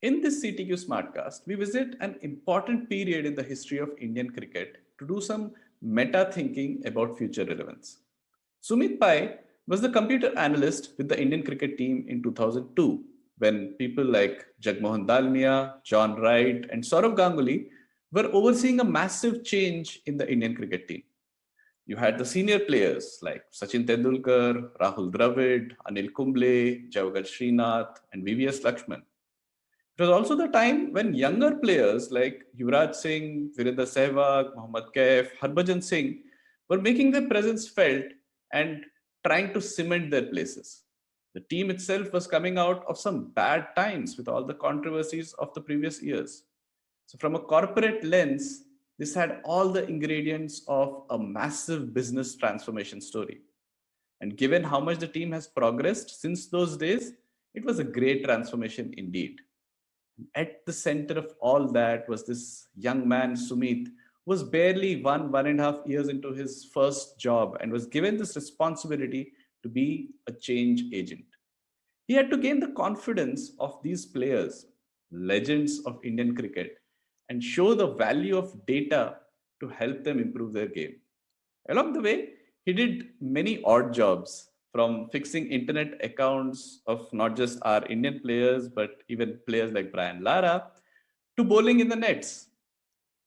In this CTQ Smartcast, we visit an important period in the history of Indian cricket to do some meta thinking about future relevance. Sumeet Pai was the computer analyst with the Indian cricket team in 2002 when people like Jagmohan Dalmia, John Wright, and Saurav Ganguly were overseeing a massive change in the Indian cricket team. You had the senior players like Sachin Tendulkar, Rahul Dravid, Anil Kumble, Javagal Srinath, and VVS Lakshman. It was also the time when younger players like Yuvraj Singh, Virendra Sehwag, Mohammad Kaif, Harbhajan Singh were making their presence felt and trying to cement their places. The team itself was coming out of some bad times with all the controversies of the previous years. So, from a corporate lens, this had all the ingredients of a massive business transformation story. And given how much the team has progressed since those days, it was a great transformation indeed. At the center of all that was this young man, Sumit, who was barely 1.5 years into his first job and was given this responsibility to be a change agent. He had to gain the confidence of these players, legends of Indian cricket, and show the value of data to help them improve their game. Along the way, he did many odd jobs from fixing internet accounts of not just our Indian players, but even players like Brian Lara, to bowling in the nets.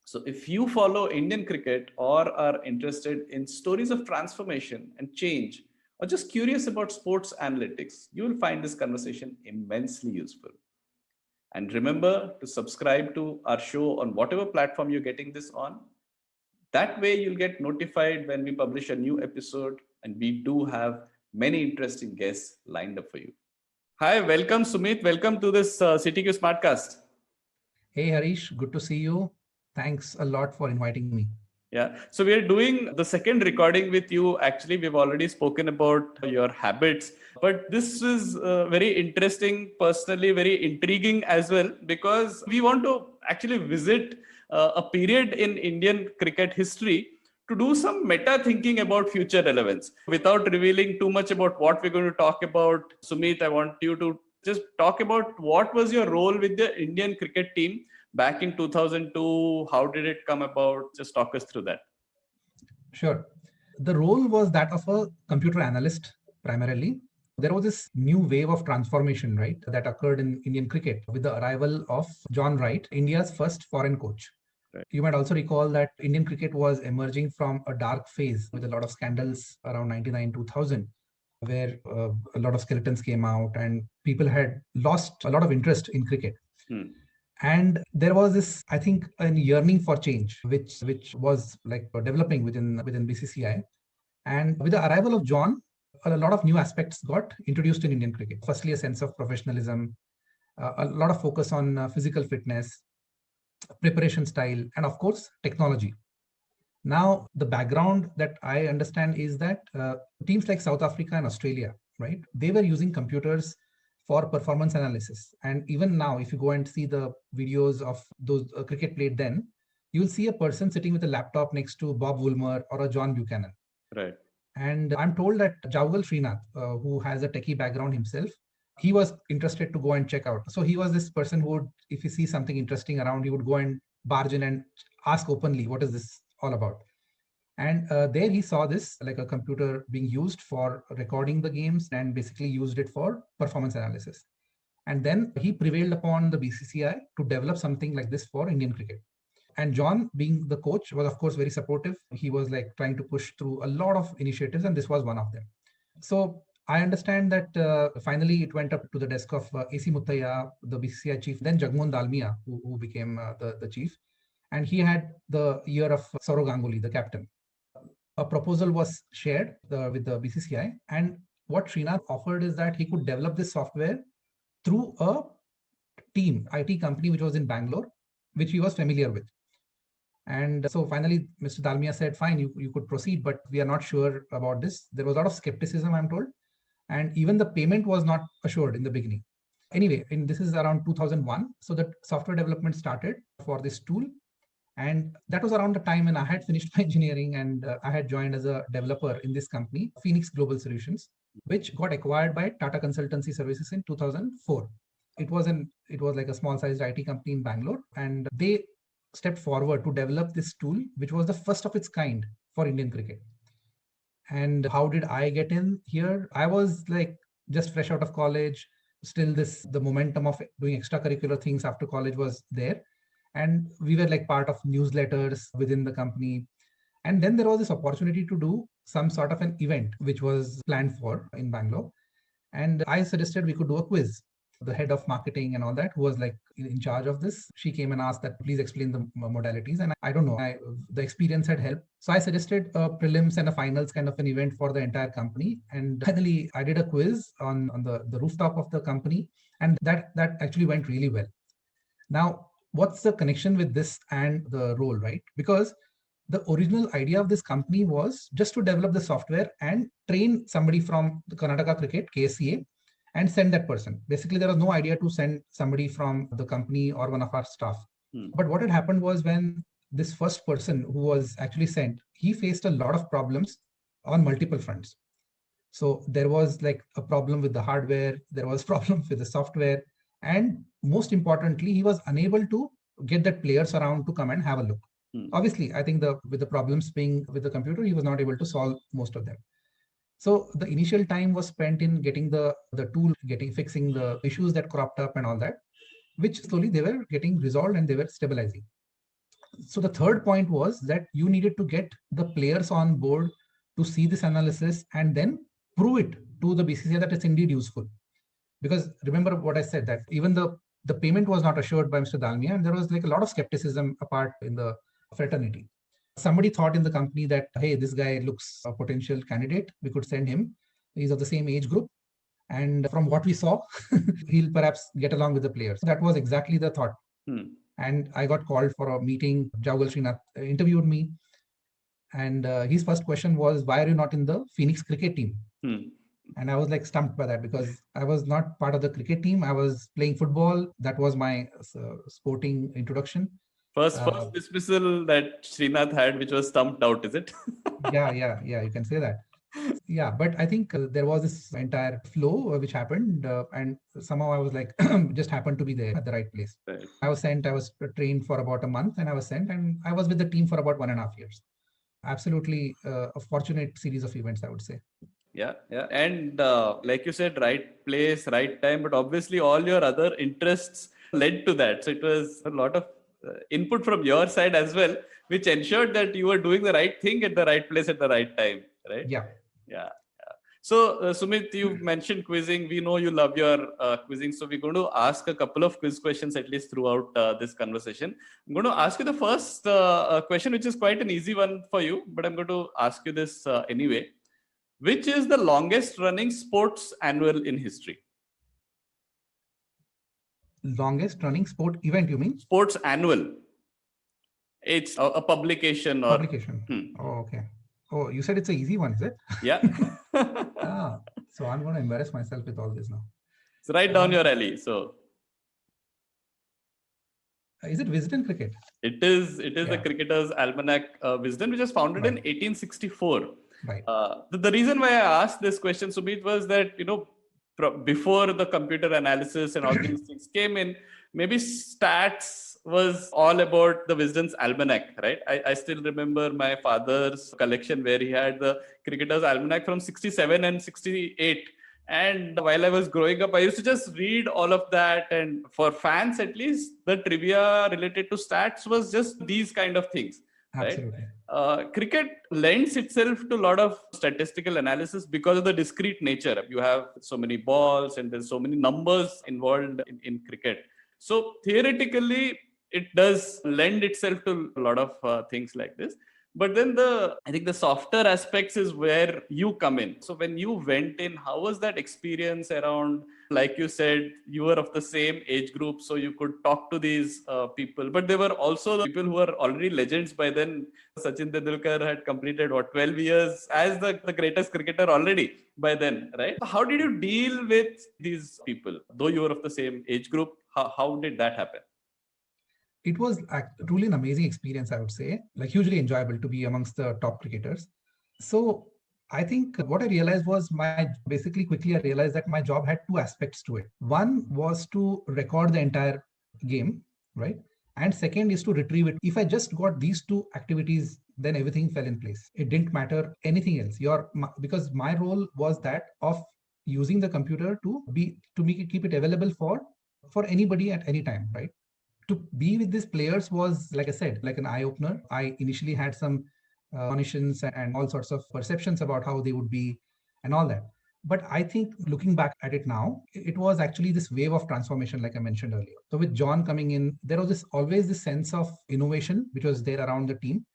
So, if you follow Indian cricket or are interested in stories of transformation and change, or just curious about sports analytics, you will find this conversation immensely useful. And remember to subscribe to our show on whatever platform you're getting this on. That way, you'll get notified when we publish a new episode, and we do have many interesting guests lined up for you. Hi, welcome, Sumit. Welcome to this CTQ Smartcast. Hey Harish, good to see you. Thanks a lot for inviting me. Yeah, so we are doing the second recording with you. Actually, we've already spoken about your habits, but this is very interesting, personally, very intriguing as well, because we want to actually visit a period in Indian cricket history to do some meta thinking about future relevance. Without revealing too much about what we're going to talk about, Sumit, I want you to just talk about what was your role with the Indian cricket team back in 2002. How did it come about? Just talk us through that. Sure. The role was that of a computer analyst primarily. There was this new wave of transformation, right, that occurred in Indian cricket with the arrival of John Wright, India's first foreign coach. Right. You might also recall that Indian cricket was emerging from a dark phase with a lot of scandals around 99 2000, where a lot of skeletons came out and people had lost a lot of interest in cricket. And there was this, I think, a yearning for change, which was like developing within BCCI. And with the arrival of John, a lot of new aspects got introduced in Indian cricket. Firstly, a sense of professionalism, a lot of focus on physical fitness, preparation style, and of course, technology. Now, the background that I understand is that teams like South Africa and Australia, right, they were using computers for performance analysis. And even now, if you go and see the videos of those cricket played then, you'll see a person sitting with a laptop next to Bob Woolmer or a John Buchanan. Right. And I'm told that Javagal Srinath, who has a techie background himself, he was interested to go and check out. So he was this person who would, if he sees something interesting around, he would go and barge in and ask openly, what is this all about? And there he saw this like a computer being used for recording the games and basically used it for performance analysis. And then he prevailed upon the BCCI to develop something like this for Indian cricket. And John, being the coach, was of course very supportive. He was like trying to push through a lot of initiatives, and this was one of them. So I understand that finally it went up to the desk of AC Muttaya, the BCCI chief, then Jagmohan Dalmia, who became the chief. And he had the ear of Saurav Ganguly, the captain. A proposal was shared with the BCCI, and what Srinath offered is that he could develop this software through a team, IT company, which was in Bangalore, which he was familiar with. And so finally, Mr. Dalmia said, fine, you could proceed, but we are not sure about this. There was a lot of skepticism, I'm told. And even the payment was not assured in the beginning. Anyway, this is around 2001. So the software development started for this tool. And that was around the time when I had finished my engineering and I had joined as a developer in this company, Phoenix Global Solutions, which got acquired by Tata Consultancy Services in 2004. It was like a small sized IT company in Bangalore, and they stepped forward to develop this tool, which was the first of its kind for Indian cricket. And how did I get in here? I was like just fresh out of college. Still, the momentum of doing extracurricular things after college was there. And we were like part of newsletters within the company. And then there was this opportunity to do some sort of an event, which was planned for in Bangalore. And I suggested we could do a quiz. The head of marketing and all that, who was like in charge of this, she came and asked that please explain the modalities. And I don't know, the experience had helped. So I suggested a prelims and a finals kind of an event for the entire company. And finally, I did a quiz on the rooftop of the company. And that actually went really well. Now, what's the connection with this and the role, right? Because the original idea of this company was just to develop the software and train somebody from the Karnataka Cricket, KSCA, and send that person. Basically, there was no idea to send somebody from the company or one of our staff. But what had happened was when this first person who was actually sent, he faced a lot of problems on multiple fronts. So there was like a problem with the hardware, there was problems with the software, and most importantly, he was unable to get the players around to come and have a look. Obviously, I think with the problems being with the computer, he was not able to solve most of them. So the initial time was spent in getting the tool, fixing the issues that cropped up and all that, which slowly they were getting resolved and they were stabilizing. So the third point was that you needed to get the players on board to see this analysis and then prove it to the BCCI that it's indeed useful. Because remember what I said, that even the payment was not assured by Mr. Dalmia, and there was like a lot of skepticism apart in the fraternity. Somebody thought in the company that, hey, this guy looks a potential candidate. We could send him. He's of the same age group. And from what we saw, he'll perhaps get along with the players. That was exactly the thought. And I got called for a meeting. Jawgal Srinath interviewed me. And his first question was, why are you not in the Phoenix cricket team? And I was like stumped by that because I was not part of the cricket team. I was playing football. That was my sporting introduction. First dismissal that Srinath had, which was stumped out, is it? Yeah, you can say that. Yeah, but I think there was this entire flow which happened, and somehow I was like, just happened to be there at the right place. Right. I was sent, I was trained for about a month, and I was sent, and I was with the team for about 1.5 years. Absolutely a fortunate series of events, I would say. Yeah. And like you said, right place, right time, but obviously all your other interests led to that. So it was a lot of input from your side as well, which ensured that you were doing the right thing at the right place at the right time, right? Yeah. So Sumit, you mentioned quizzing. We know you love your quizzing. So we're going to ask a couple of quiz questions at least throughout this conversation. I'm going to ask you the first question, which is quite an easy one for you, but I'm going to ask you this anyway. Which is the longest running sports annual in history? Longest running sport event, you mean? Sports annual. It's a publication. Publication. Oh, okay. Oh, you said it's an easy one, is it? Yeah. So I'm going to embarrass myself with all this now. So write down your alley. So is it Wisden Cricket? It is the Cricketer's Almanac Wisden, which was founded in 1864. Right. The reason why I asked this question, Sumeet, was that, before the computer analysis and all these things came in, maybe stats was all about the Wisden's Almanac, right? I still remember my father's collection where he had the Cricketer's Almanac from 67 and 68. And while I was growing up, I used to just read all of that. And for fans, at least, the trivia related to stats was just these kind of things. Absolutely. Right? Cricket lends itself to a lot of statistical analysis because of the discrete nature. You have so many balls and there's so many numbers involved in cricket. So theoretically, it does lend itself to a lot of things like this. But then I think the softer aspects is where you come in. So when you went in, how was that experience around, like you said, you were of the same age group, so you could talk to these people. But there were also the people who are already legends by then. Sachin Tendulkar had completed 12 years as the greatest cricketer already by then, right? How did you deal with these people? Though you were of the same age group, how did that happen? It was truly an amazing experience, I would say, like hugely enjoyable to be amongst the top cricketers. So I think what I realized was basically quickly I realized that my job had two aspects to it. One was to record the entire game, right? And second is to retrieve it. If I just got these two activities, then everything fell in place. It didn't matter anything else. Because my role was that of using the computer to make it keep it available for anybody at any time, right? To be with these players was, like I said, like an eye opener. I initially had some cognitions and all sorts of perceptions about how they would be and all that. But I think looking back at it now, it was actually this wave of transformation, like I mentioned earlier. So with John coming in, there was always this sense of innovation which was there around the team,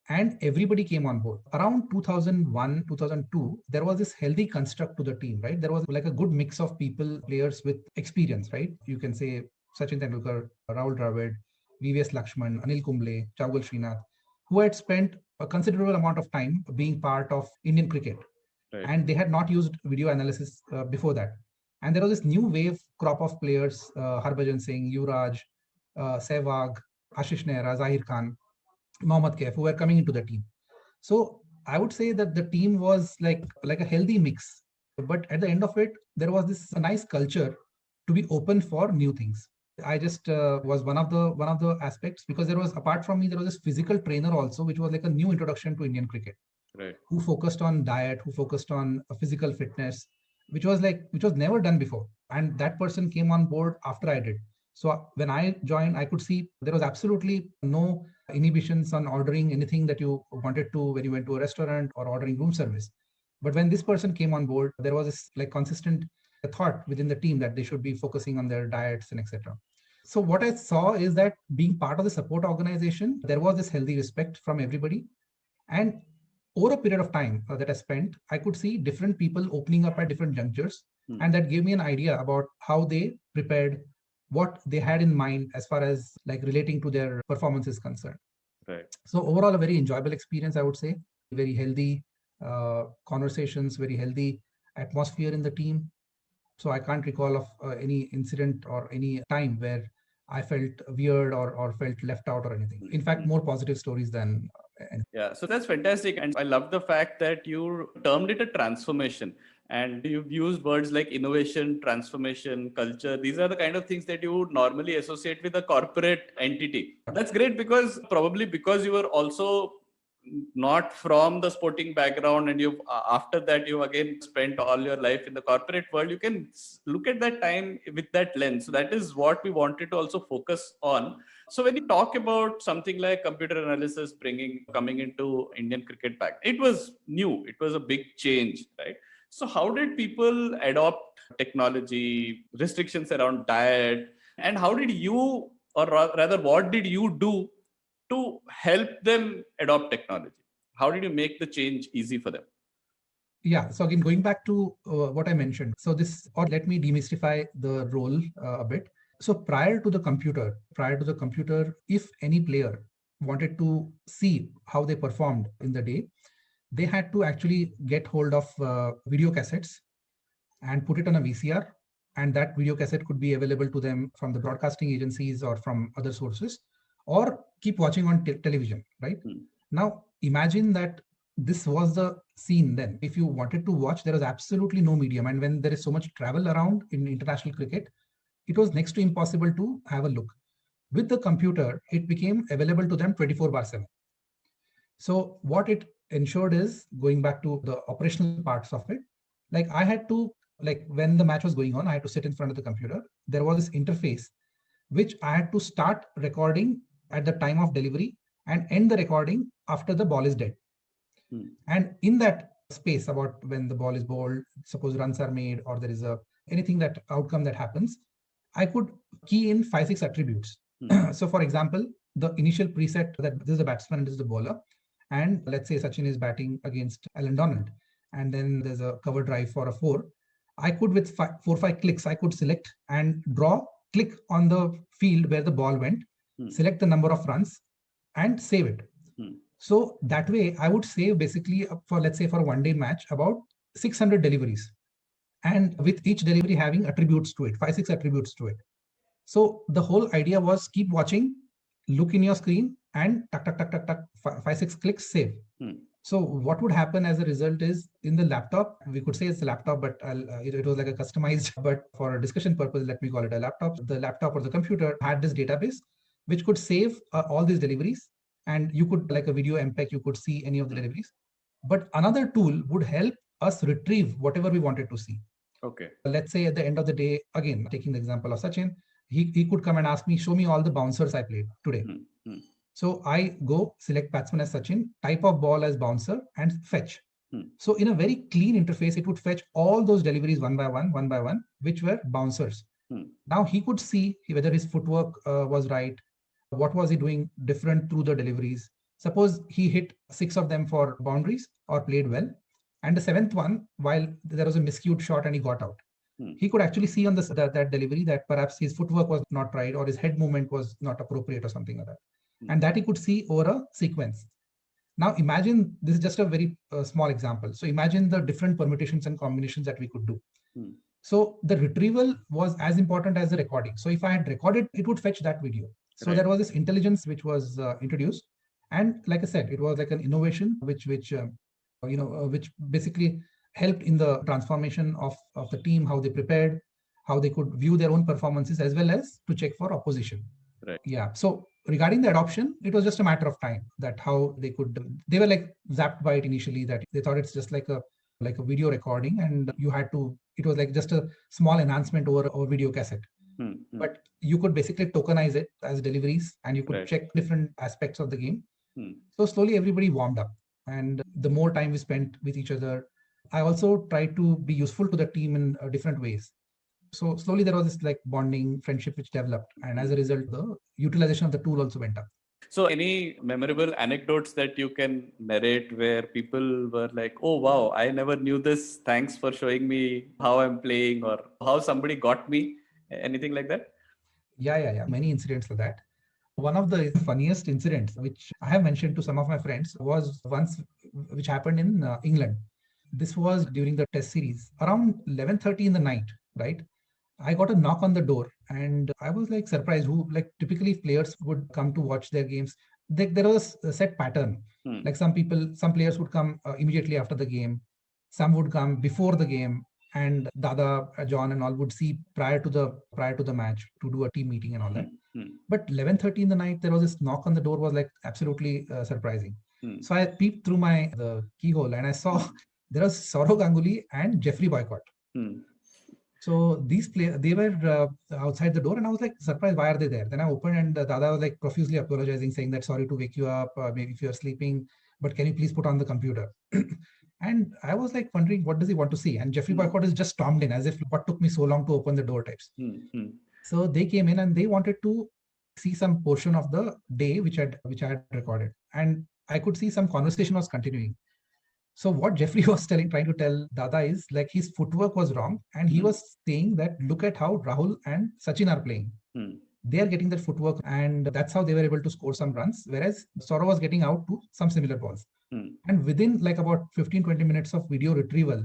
and everybody came on board. Around 2001, 2002, there was this healthy construct to the team, right? There was like a good mix of people, players with experience, right? You can say Sachin Tendulkar, Rahul Dravid, VVS Lakshman, Anil Kumble, Chaugal Srinath, who had spent a considerable amount of time being part of Indian cricket. Right. And they had not used video analysis before that. And there was this new wave crop of players, Harbhajan Singh, Yuvraj, Sehwag, Ashish Nehra, Zahir Khan, Mohammad Kaif, who were coming into the team. So I would say that the team was like a healthy mix. But at the end of it, there was this nice culture to be open for new things. I just was one of the aspects, because there was, apart from me, there was this physical trainer also, which was like a new introduction to Indian cricket. Right. Who focused on diet, who focused on physical fitness, which was never done before. And that person came on board after I did. So when I joined, I could see there was absolutely no inhibitions on ordering anything that you wanted to when you went to a restaurant or ordering room service. But when this person came on board, there was this like consistent thought within the team that they should be focusing on their diets and etc. So what I saw is that being part of the support organization, there was this healthy respect from everybody. And over a period of time that I spent, I could see different people opening up at different junctures. And that gave me an idea about how they prepared, what they had in mind as far as like relating to their performance is concerned. Right. So overall, a very enjoyable experience, I would say. Very healthy conversations, very healthy atmosphere in the team. So I can't recall of any incident or any time where I felt weird or felt left out or anything. In fact, more positive stories than anything. Yeah, so that's fantastic. And I love the fact that you termed it a transformation. And you've used words like innovation, transformation, culture. These are the kind of things that you would normally associate with a corporate entity. That's great, because probably because you were also not from the sporting background, and you've after that you again spent all your life in the corporate world, you can look at that time with that lens. So that is what we wanted to also focus on. So when you talk about something like computer analysis coming into Indian cricket back, it was new, it was a big change, right? So how did people adopt technology, restrictions around diet, and how did you, or rather what did you do to help them adopt technology? How did you make the change easy for them? Yeah. So again, going back to what I mentioned. So let me demystify the role a bit. So prior to the computer, if any player wanted to see how they performed in the day, they had to actually get hold of video cassettes and put it on a VCR. And that video cassette could be available to them from the broadcasting agencies or from other sources, or keep watching on television, right? Now, imagine that this was the scene then. If you wanted to watch, there was absolutely no medium. And when there is so much travel around in international cricket, it was next to impossible to have a look. With the computer, it became available to them 24/7. So what it ensured is, going back to the operational parts of it, like I had to, like when the match was going on, I had to sit in front of the computer. There was this interface which I had to start recording at the time of delivery and end the recording after the ball is dead. And in that space, about when the ball is bowled, suppose runs are made, or there is anything that outcome that happens, I could key in 5-6 attributes. So for example, the initial preset that this is the batsman and this is the bowler. And let's say Sachin is batting against Alan Donald, and then there's a cover drive for a 4. I could, with 4-5 clicks, I could select and click on the field where the ball went, select the number of runs, and save it. So that way, I would save basically for, let's say, for a one-day match, about 600 deliveries, and with each delivery having attributes to it, 5-6 attributes to it. So the whole idea was keep watching, look in your screen, and tuck, 5-6 clicks, save. So what would happen as a result is in the laptop, we could say it's a laptop, but it was like a customized, but for a discussion purpose, let me call it a laptop. The laptop or the computer had this database, which could save all these deliveries. And you could, like a video MPEG, you could see any of the deliveries. But another tool would help us retrieve whatever we wanted to see. Okay. Let's say at the end of the day, again, taking the example of Sachin, he could come and ask me, show me all the bouncers I played today. So I go select batsman as Sachin, type of ball as bouncer, and fetch. So in a very clean interface, it would fetch all those deliveries one by one, which were bouncers. Now he could see whether his footwork was right, what was he doing different through the deliveries. Suppose he hit 6 of them for boundaries or played well, and the 7th one, while there was a miscued shot and he got out, he could actually see on that delivery that perhaps his footwork was not right or his head movement was not appropriate or something like that. And that he could see over a sequence. Now imagine, this is just a very small example. So imagine the different permutations and combinations that we could do. So the retrieval was as important as the recording. So if I had recorded, it would fetch that video. So there was this intelligence which was introduced. And like I said, it was like an innovation which basically helped in the transformation of the team, how they prepared, how they could view their own performances as well as to check for opposition. Right. Yeah. So regarding the adoption, it was just a matter of time that how they were like zapped by it initially, that they thought it's just like a video recording and it was like just a small enhancement over video cassette. But you could basically tokenize it as deliveries and you could check different aspects of the game. So slowly everybody warmed up, and the more time we spent with each other, I also tried to be useful to the team in different ways. So slowly there was this like bonding, friendship which developed, and as a result, the utilization of the tool also went up. So any memorable anecdotes that you can narrate where people were like, oh, wow, I never knew this. Thanks for showing me how I'm playing or how somebody got me. Anything like that? Yeah. Many incidents like that. One of the funniest incidents, which I have mentioned to some of my friends, was once which happened in England. This was during the test series around 11:30 in the night, right? I got a knock on the door and I was like surprised. Who, like, typically players would come to watch their games. There was a set pattern. Like some players would come immediately after the game. Some would come before the game, and Dada, John and all would see prior to the match to do a team meeting and all that. But 11:30 in the night, there was this knock on the door, was like absolutely surprising. So I peeped through the keyhole and I saw there was Saurav Ganguly and Jeffrey Boycott. So these players, they were outside the door, and I was like surprised, why are they there? Then I opened and Dada was like profusely apologizing, saying that sorry to wake you up, maybe if you're sleeping, but can you please put on the computer? And I was like wondering, what does he want to see? And Jeffrey Boycott is just stormed in as if, what took me so long to open the door types. So they came in and they wanted to see some portion of the day which I had recorded, and I could see some conversation was continuing. So what Jeffrey was trying to tell Dada is like his footwork was wrong, and he was saying that look at how Rahul and Sachin are playing. They are getting that footwork, and that's how they were able to score some runs, whereas Saurav was getting out to some similar balls. And within like about 15-20 minutes of video retrieval,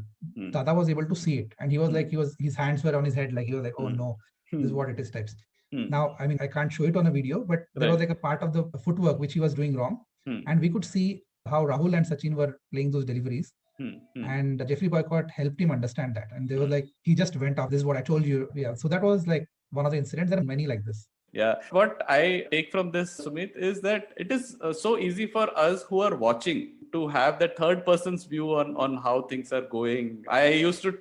Dada was able to see it, and he was like, his hands were on his head, like he was like, oh no, this is what it is types. Now, I mean, I can't show it on a video, but there was like a part of the footwork which he was doing wrong, and we could see how Rahul and Sachin were playing those deliveries. And Jeffrey Boycott helped him understand that. And they were like, he just went off. This is what I told you. Yeah. So that was like one of the incidents. There are many like this. Yeah. What I take from this, Sumit, is that it is so easy for us who are watching to have that third person's view on how things are going. I used to,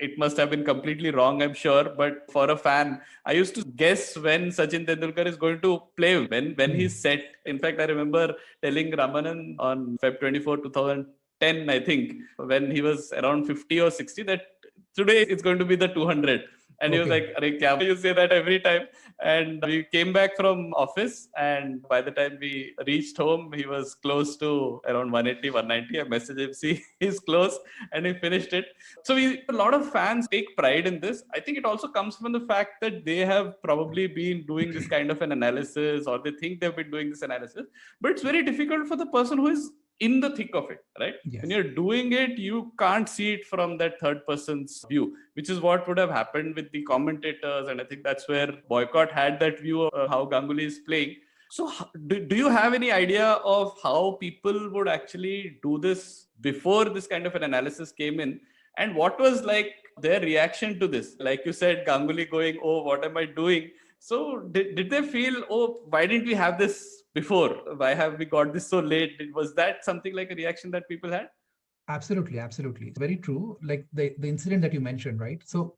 it must have been completely wrong, I'm sure, but for a fan, I used to guess when Sachin Tendulkar is going to play, when he's set. In fact, I remember telling Ramanan on Feb 24, 2010, I think, when he was around 50 or 60, that today it's going to be the 200. And he was like, "Arey, kya you say that every time?" And we came back from office, and by the time we reached home, he was close to around 180, 190. I messaged him, see, he's close, and he finished it. So a lot of fans take pride in this. I think it also comes from the fact that they have probably been doing this kind of an analysis, or they think they've been doing this analysis. But it's very difficult for the person who is in the thick of it, right? Yes. When you're doing it, you can't see it from that third person's view, which is what would have happened with the commentators. And I think that's where Boycott had that view of how Ganguly is playing. So, do you have any idea of how people would actually do this before this kind of an analysis came in? And what was like their reaction to this? Like you said, Ganguly going, "Oh, what am I doing?" So, did they feel, "Oh, why didn't we have this before? Why have we got this so late?" Was that something like a reaction that people had? Absolutely, absolutely. Very true. Like the incident that you mentioned, right? So,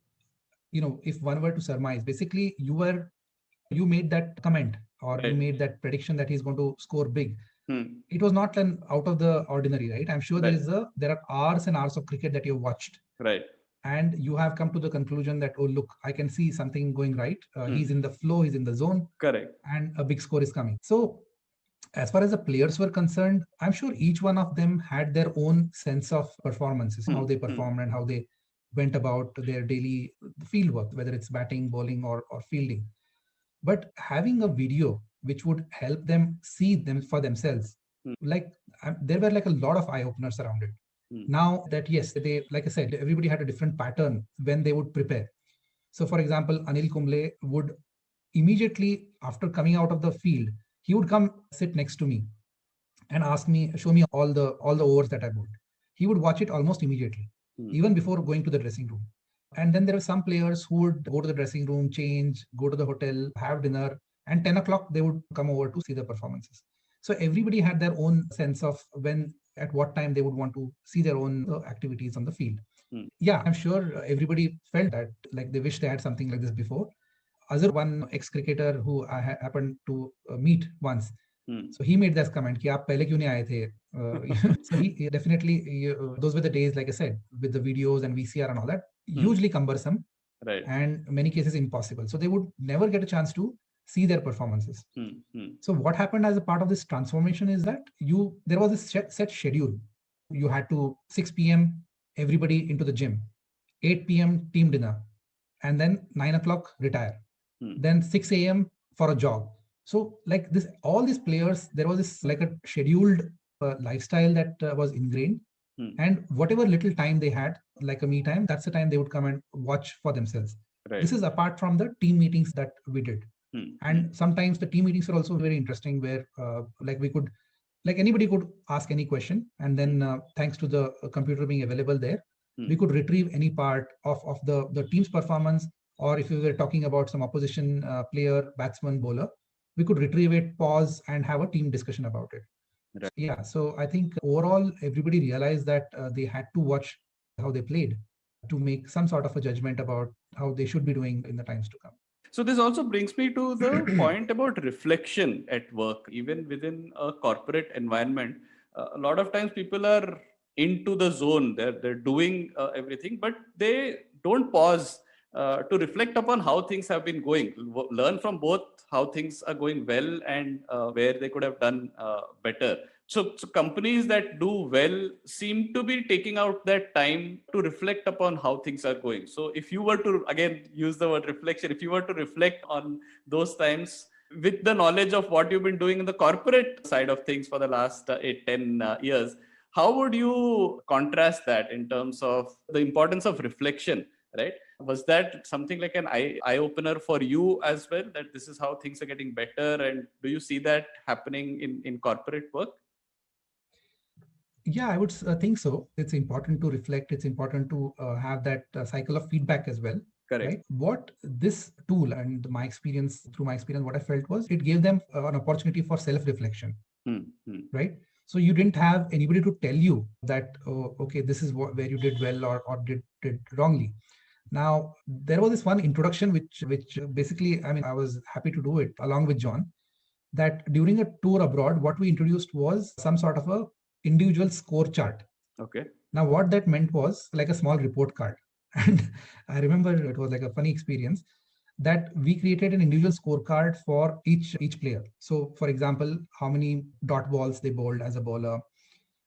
if one were to surmise, basically you made that comment or you Right. made that prediction that he's going to score big. Hmm. It was not an out of the ordinary, right? I'm sure Right. there are hours and hours of cricket that you've watched, Right. and you have come to the conclusion that, oh, look, I can see something going right. He's Hmm. in the flow, he's in the zone, Correct. and a big score is coming. So as far as the players were concerned, I'm sure each one of them had their own sense of performances, how Hmm. they Hmm. performed and how they went about their daily field work, whether it's batting, bowling, or fielding. But having a video which would help them see them for themselves, Hmm. like there were like a lot of eye openers around it. Hmm. Now that, yes, they, like I said, everybody had a different pattern when they would prepare. So for example, Anil Kumble would immediately after coming out of the field, he would come sit next to me and ask me, show me all the overs that I bowled. He would watch it almost immediately, Hmm. even before going to the dressing room. And then there were some players who would go to the dressing room, change, go to the hotel, have dinner, and 10 o'clock they would come over to see the performances. So everybody had their own sense of when, at what time they would want to see their own activities on the field. Hmm. Yeah, I'm sure everybody felt that like they wish they had something like this before. Azhar, one ex-cricketer who I happened to meet once, Hmm. so he made this comment कि आप पहले क्यों नहीं आए थे? So he definitely, those were the days, like I said, with the videos and VCR and all that, Hmm. hugely cumbersome Right. and many cases impossible. So they would never get a chance to see their performances. Hmm. Hmm. So what happened as a part of this transformation is that there was a set schedule. You had to 6 p.m. everybody into the gym, 8 p.m. team dinner, and then 9 o'clock retire, Hmm. then 6 a.m. for a jog. So like this, all these players, there was this like a scheduled lifestyle that was ingrained, Hmm. and whatever little time they had, like a me time, that's the time they would come and watch for themselves. Right. This is apart from the team meetings that we did. Hmm. Hmm. And sometimes the team meetings were also very interesting, where like we could, like anybody could ask any question, and then thanks to the computer being available there, Hmm. we could retrieve any part of the team's performance, or if we were talking about some opposition player, batsman, bowler, we could retrieve it, pause, and have a team discussion about it. Right. Yeah, so I think overall everybody realized that they had to watch how they played to make some sort of a judgment about how they should be doing in the times to come. So this also brings me to the point about reflection at work, even within a corporate environment. A lot of times people are into the zone; they're doing everything, but they don't pause to reflect upon how things have been going. Learn from both how things are going well and where they could have done better. So companies that do well seem to be taking out that time to reflect upon how things are going. So if you were to again use the word reflection, if you were to reflect on those times with the knowledge of what you've been doing in the corporate side of things for the last 8, 10 years, how would you contrast that in terms of the importance of reflection, right? Was that something like an eye opener for you as well, that this is how things are getting better? And do you see that happening in corporate work? Yeah, I would think so. It's important to reflect. It's important to have that cycle of feedback as well, Correct. right? What this tool and my experience, through my experience, what I felt was it gave them an opportunity for self-reflection, Hmm. Hmm. right? So you didn't have anybody to tell you that, oh, okay, this is where you did well or did wrongly. Now there was this one introduction which basically, I mean, I was happy to do it along with John. That during a tour abroad, what we introduced was some sort of a individual score chart. Okay. Now, what that meant was like a small report card. And I remember it was like a funny experience that we created an individual scorecard for each player. So, for example, how many dot balls they bowled as a bowler,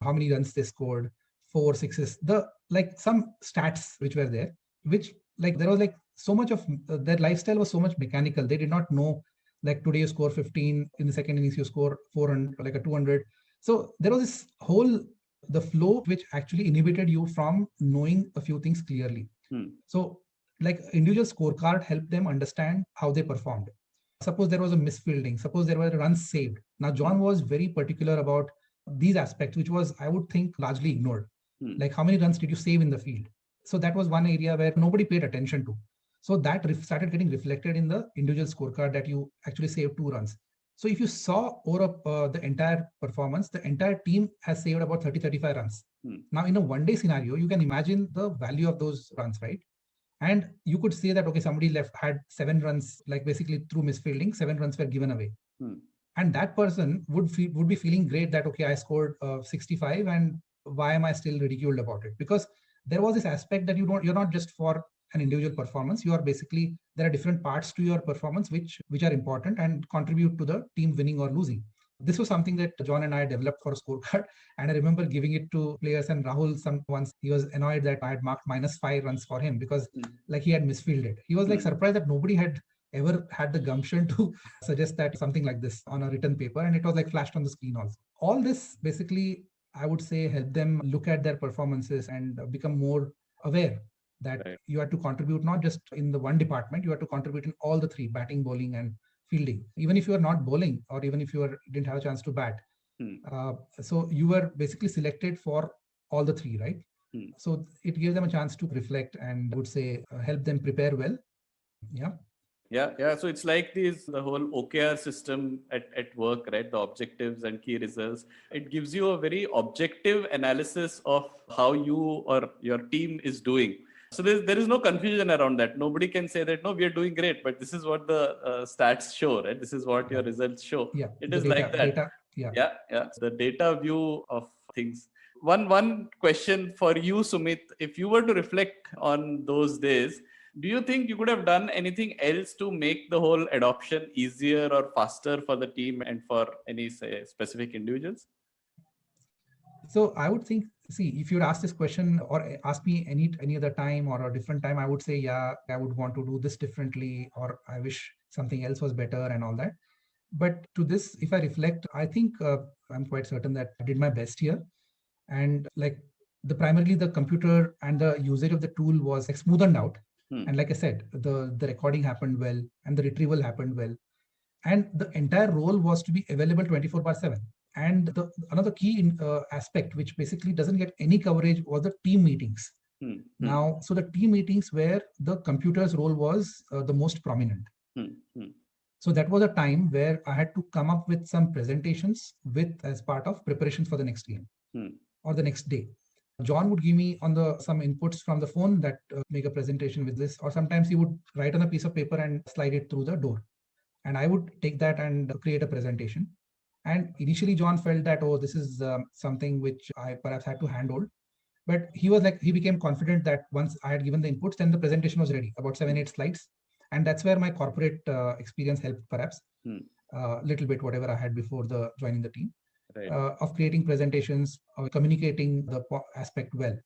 how many runs they scored, four sixes, the like some stats which were there, which like there was like so much of their lifestyle was so much mechanical. They did not know like today you score 15, in the second innings you score 400, like a 200. So there was this whole the flow which actually inhibited you from knowing a few things clearly. Hmm. So like individual scorecard helped them understand how they performed. Suppose there was a misfielding, suppose there were runs saved. Now, John was very particular about these aspects, which was, I would think, largely ignored. Like how many runs did you save in the field? So that was one area where nobody paid attention to. So that started getting reflected in the individual scorecard that you actually saved 2 runs. So if you saw over the entire performance, the entire team has saved about 30-35 runs. Now, in a one-day scenario, you can imagine the value of those runs, right? And you could say that, okay, somebody had 7 runs, like basically through misfielding, 7 runs were given away. And that person would be feeling great that, okay, I scored 65 and why am I still ridiculed about it? Because there was this aspect that you're not just for an individual performance. You are basically, there are different parts to your performance which are important and contribute to the team winning or losing. This was something that John and I developed for a scorecard. And I remember giving it to players, and Rahul once he was annoyed that I had marked -5 runs for him because like he had misfielded. He was like surprised that nobody had ever had the gumption to suggest that something like this on a written paper. And it was like flashed on the screen also. All this basically, I would say, help them look at their performances and become more aware that you have to contribute not just in the one department, you have to contribute in all the three: batting, bowling, and fielding. Even if you are not bowling, or even if you didn't have a chance to bat. So you were basically selected for all the three, right? So it gave them a chance to reflect and would say help them prepare well. Yeah. Yeah. So it's like the whole OKR system at work, right? The objectives and key results. It gives you a very objective analysis of how you or your team is doing. So there is no confusion around that. Nobody can say that, no, we are doing great, but this is what the stats show, right? This is what your results show. Yeah. It is like that. Yeah. The data view of things. One question for you, Sumit. If you were to reflect on those days, do you think you could have done anything else to make the whole adoption easier or faster for the team and for any, say, specific individuals? So I would think, see, if you'd ask this question or ask me any other time or a different time, I would say, yeah, I would want to do this differently, or I wish something else was better and all that. But to this, if I reflect, I think I'm quite certain that I did my best here. And like primarily the computer and the usage of the tool was like smoothened out. And like I said, the recording happened well and the retrieval happened well. And the entire role was to be available 24/7. And another key aspect, which basically doesn't get any coverage, was the team meetings. Now, so the team meetings where the computer's role was the most prominent. So that was a time where I had to come up with some presentations as part of preparation for the next game or the next day. John would give me some inputs from the phone that make a presentation with this, or sometimes he would write on a piece of paper and slide it through the door. And I would take that and create a presentation. And initially, John felt that, oh, this is something which I perhaps had to handhold. But he became confident that once I had given the inputs, then the presentation was ready, about 7-8 slides. And that's where my corporate experience helped, perhaps, a little bit, whatever I had before joining the team. Of creating presentations, of communicating the aspect well.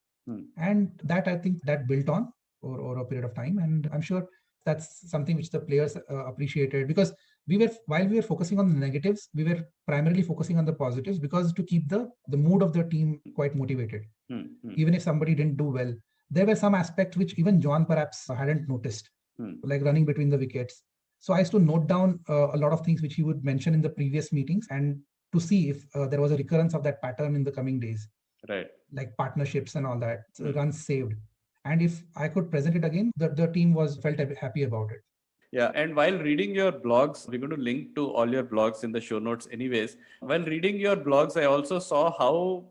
And that, I think, that built on over a period of time. And I'm sure that's something which the players appreciated, because while we were focusing on the negatives, we were primarily focusing on the positives, because to keep the mood of the team quite motivated. Even if somebody didn't do well, there were some aspects which even John perhaps hadn't noticed, like running between the wickets. So I used to note down a lot of things which he would mention in the previous meetings, and to see if there was a recurrence of that pattern in the coming days, right? Like partnerships and all that, runs saved. And if I could present it again, the team felt happy about it. Yeah, and while reading your blogs, we're going to link to all your blogs in the show notes anyways. While reading your blogs, I also saw how,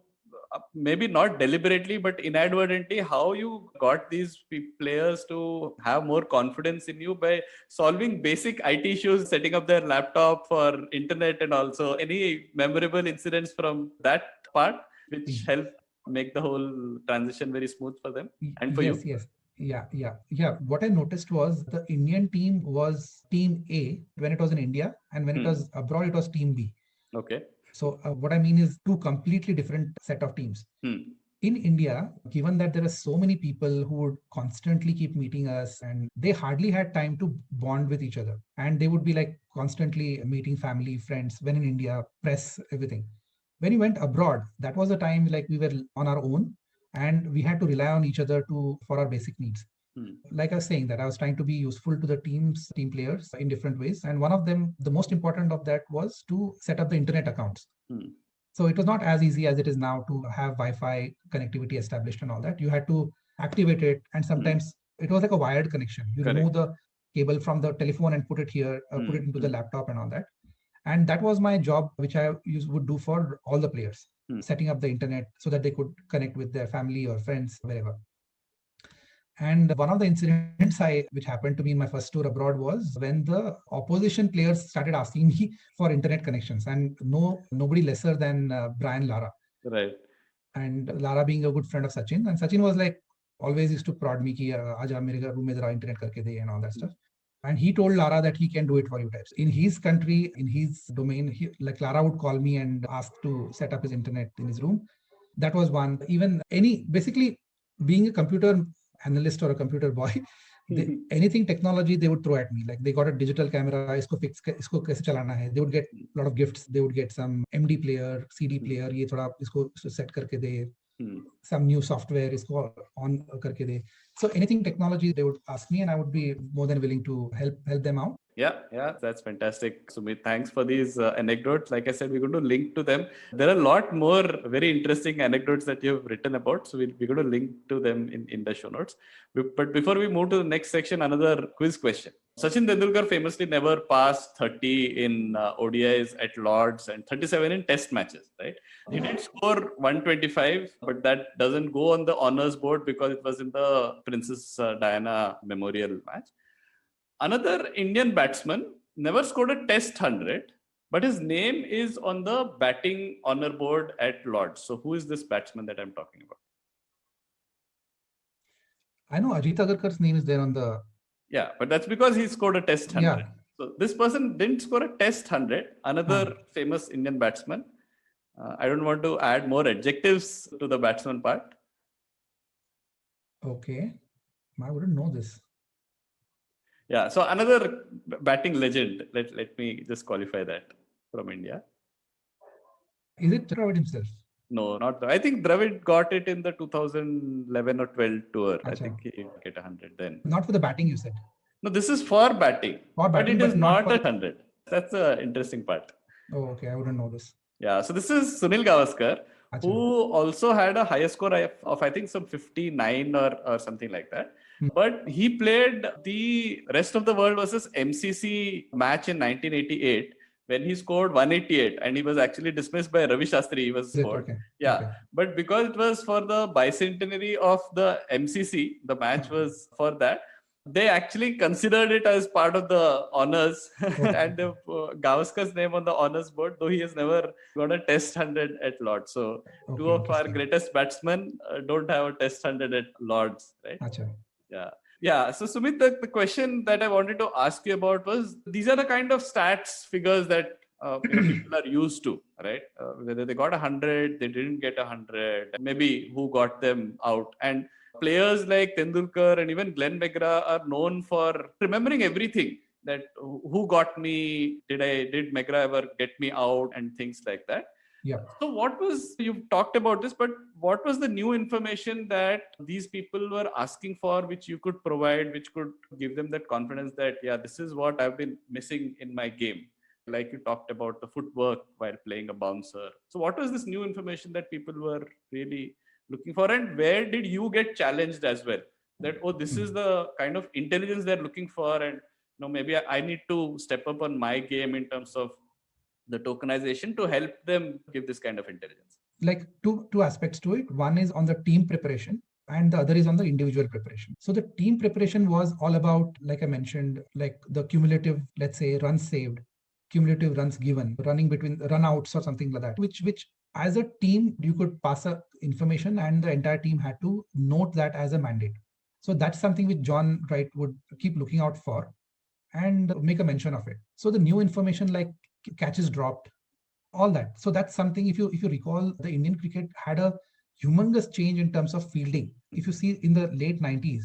maybe not deliberately, but inadvertently, how you got these players to have more confidence in you by solving basic IT issues, setting up their laptop for internet, and also any memorable incidents from that part, which helped make the whole transition very smooth for them and for you. Yes. Yeah. What I noticed was the Indian team was team A when it was in India, and when it was abroad, it was team B. Okay. So what I mean is two completely different set of teams. In India, given that there are so many people who would constantly keep meeting us, and they hardly had time to bond with each other, and they would be like constantly meeting family, friends, when in India, press, everything. When we went abroad, that was a time like we were on our own, and we had to rely on each other for our basic needs. Like I was saying, that I was trying to be useful to the team players in different ways. And one of them, the most important of that, was to set up the internet accounts. So it was not as easy as it is now to have Wi-Fi connectivity established and all that. You had to activate it, and sometimes it was like a wired connection. You remove the cable from the telephone and put it here, put it into the laptop and all that. And that was my job, which I would do for all the players, setting up the internet so that they could connect with their family or friends, wherever. And one of the incidents which happened to me in my first tour abroad was when the opposition players started asking me for internet connections, and nobody lesser than Brian Lara. Right. And Lara being a good friend of Sachin, and Sachin was like always used to prod me ki aaja mere room mein zara internet karke de and all that stuff. And he told Lara that he can do it for you types. In his country, in his domain, like Lara would call me and ask to set up his internet in his room. That was one. Even basically being a computer analyst or a computer boy, anything technology they would throw at me. Like they got a digital camera, isko kaise chalana hai. They would get a lot of gifts. They would get some MD player, CD player, ye thoda isko set karke de. Some new software isko on karke de. So anything technology they would ask me, and I would be more than willing to help them out. Yeah, that's fantastic, Sumit. Thanks for these anecdotes. Like I said, we're going to link to them. There are a lot more very interesting anecdotes that you've written about, so we're going to link to them in the show notes. But before we move to the next section, another quiz question. Sachin Tendulkar famously never passed 30 in ODIs at Lords and 37 in Test matches, right? He did score 125, but that doesn't go on the honors board because it was in the Princess Diana Memorial match. Another Indian batsman never scored a Test 100, but his name is on the batting honor board at Lords. So who is this batsman that I'm talking about? I know Ajit Agarkar's name is there on the... Yeah, but that's because he scored a Test 100. Yeah. So this person didn't score a Test 100. Another famous Indian batsman. I don't want to add more adjectives to the batsman part. Okay. I wouldn't know this. Yeah, so another batting legend. Let me just qualify that from India. Is it Dravid himself? No, not Dravid. I think Dravid got it in the 2011 or 12 tour. Achha. I think he did get 100 then. Not for the batting, you said? No, this is for batting. But it is not 100. That's the interesting part. Oh, okay. I wouldn't know this. Yeah, so this is Sunil Gavaskar, who also had a higher score of I think some 59 or something like that. But he played the rest of the world versus MCC match in 1988 when he scored 188, and he was actually dismissed by Ravi Shastri. He was scored. Okay. Yeah. Okay. But because it was for the bicentenary of the MCC, the match was for that. They actually considered it as part of the honors, and the Gavaskar's name on the honors board, though he has never got a Test 100 at Lords. So two of our greatest batsmen don't have a Test 100 at Lords, right? Achha. Yeah. So Sumit, the question that I wanted to ask you about was, these are the kind of stats figures that people are used to, right? Whether they got 100, they didn't get 100, maybe who got them out. And players like Tendulkar and even Glenn McGrath are known for remembering everything, that who got me, did McGrath ever get me out, and things like that. Yeah. So you've talked about this, but what was the new information that these people were asking for, which you could provide, which could give them that confidence that, yeah, this is what I've been missing in my game? Like you talked about the footwork while playing a bouncer. So what was this new information that people were really looking for, and where did you get challenged as well? That, this is the kind of intelligence they're looking for, and maybe I need to step up on my game in terms of the tokenization to help them give this kind of intelligence. Like two aspects to it. One is on the team preparation, and the other is on the individual preparation. So the team preparation was all about, like I mentioned, like the cumulative, let's say, runs saved, cumulative runs given, running between run outs or something like that, which as a team, you could pass information, and the entire team had to note that as a mandate. So that's something which John Wright would keep looking out for and make a mention of it. So the new information like catches dropped, all that. So that's something, if you recall, the Indian cricket had a humongous change in terms of fielding. If you see in the late 90s,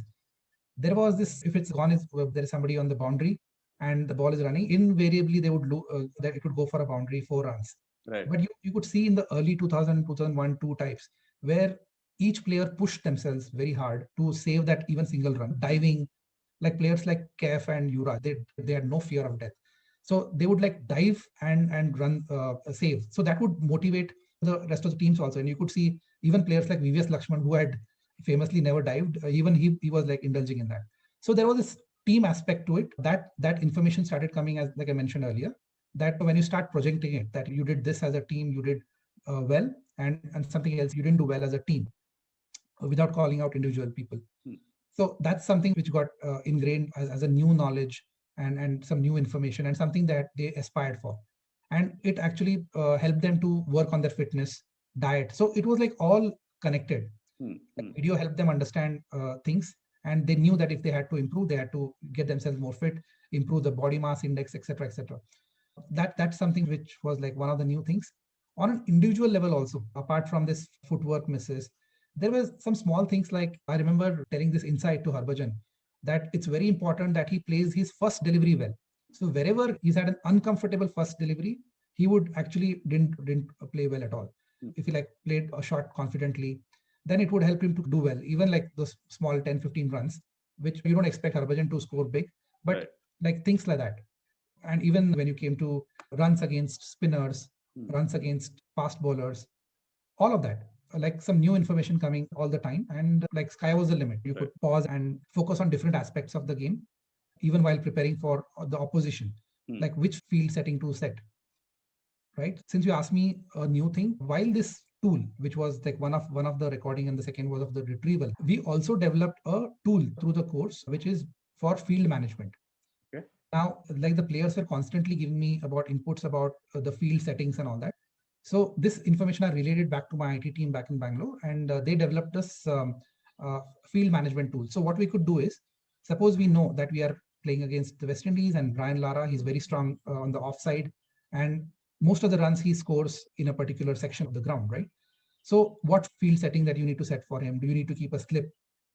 there was this, if it's gone, there is somebody on the boundary and the ball is running, invariably they would that it would go for a boundary 4 runs. Right. But you could see in the early 2000, 2001, 2 types, where each player pushed themselves very hard to save that even single run, diving, like players like Kef and Yura, they had no fear of death. So they would like dive and run save. So that would motivate the rest of the teams also. And you could see even players like VVS Lakshman, who had famously never dived, even he was like indulging in that. So there was this team aspect to it. That information started coming, as like I mentioned earlier, that when you start projecting it, that you did this as a team, you did well, and something else you didn't do well as a team, without calling out individual people. Hmm. So that's something which got ingrained as a new knowledge and some new information and something that they aspired for. And it actually helped them to work on their fitness, diet. So it was like all connected. Hmm. Hmm. Video helped them understand things, and they knew that if they had to improve, they had to get themselves more fit, improve the body mass index, etc., etc. That's something which was like one of the new things. On an individual level also, apart from this footwork misses, there were some small things. Like I remember telling this insight to Harbhajan, that it's very important that he plays his first delivery well. So wherever he's had an uncomfortable first delivery, he would actually didn't play well at all. If he like played a shot confidently, then it would help him to do well, even like those small 10-15 runs, which you don't expect Harbhajan to score big, but Right. like things like that. And even when you came to runs against spinners, runs against fast bowlers, all of that, like some new information coming all the time. And like sky was the limit. You could pause and focus on different aspects of the game, even while preparing for the opposition, like which field setting to set, right? Since you asked me a new thing, while this tool, which was like one of the recording and the second was of the retrieval, we also developed a tool through the course, which is for field management. Okay. Now, like the players were constantly giving me about inputs about the field settings and all that. So this information I related back to my IT team back in Bangalore, and they developed this field management tool. So what we could do is, suppose we know that we are playing against the West Indies and Brian Lara, he's very strong on the offside, and most of the runs he scores in a particular section of the ground, right? So what field setting that you need to set for him? Do you need to keep a slip?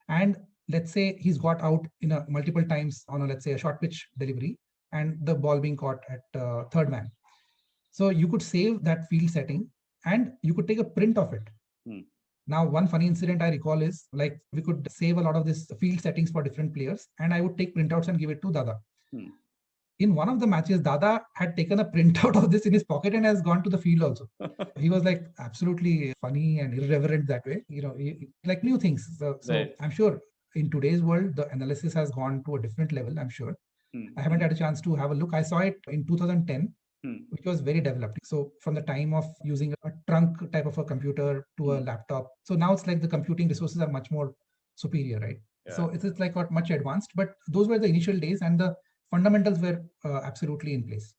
And let's say he's got out in a multiple times on a, let's say, a short pitch delivery, and the ball being caught at third man. So you could save that field setting and you could take a print of it. Now, one funny incident I recall is like we could save a lot of this field settings for different players, and I would take printouts and give it to Dada. In one of the matches, Dada had taken a printout of this in his pocket and has gone to the field also. He was like absolutely funny and irreverent that way, like new things. So Right. I'm sure in today's world, the analysis has gone to a different level, I'm sure. I haven't had a chance to have a look. I saw it in 2010, which was very developed. So from the time of using a trunk type of a computer to a laptop. So now it's like the computing resources are much more superior, right? Yeah. So it's like got much advanced, but those were the initial days and the fundamentals were absolutely in place.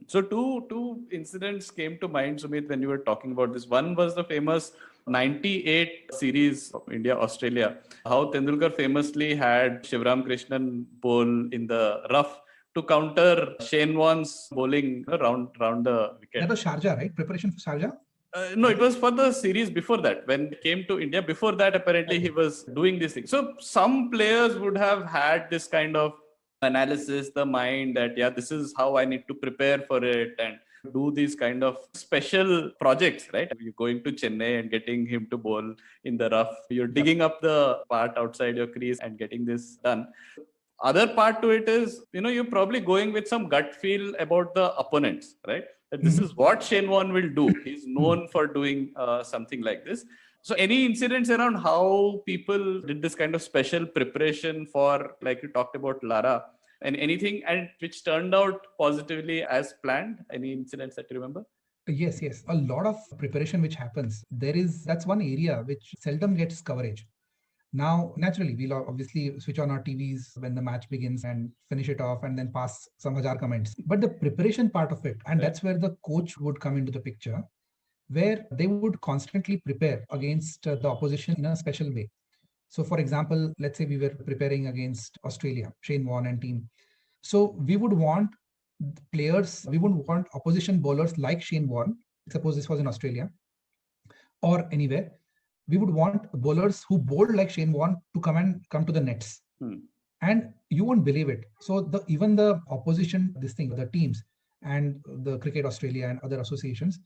So two incidents came to mind, Sumit, when you were talking about this. One was the famous 98 series of India-Australia, how Tendulkar famously had Shivram Krishnan bowl in the rough to counter Shane Warne's bowling round the wicket. That was Sharjah, right? Preparation for Sharjah? No, it was for the series before that. When he came to India, before that, apparently he was doing this thing. So some players would have had this kind of analysis, the mind that, yeah, this is how I need to prepare for it and do these kind of special projects, right? You're going to Chennai and getting him to bowl in the rough. You're digging up the part outside your crease and getting this done. Other part to it is, you're probably going with some gut feel about the opponents, right? That this is what Shane Warne will do. He's known for doing something like this. So any incidents around how people did this kind of special preparation for, like you talked about Lara, and anything and which turned out positively as planned? Any incidents that you remember? Yes. A lot of preparation which happens. That's one area which seldom gets coverage. Now, naturally, we'll obviously switch on our TVs when the match begins and finish it off and then pass some hajar comments. But the preparation part of it, and that's where the coach would come into the picture, where they would constantly prepare against the opposition in a special way. So, for example, let's say we were preparing against Australia, Shane Warne and team. So we would want opposition bowlers like Shane Warne, suppose this was in Australia or anywhere, we would want bowlers who bowled like Shane Warne to come to the nets. And you won't believe it. So even the opposition, the teams and the Cricket Australia and other associations,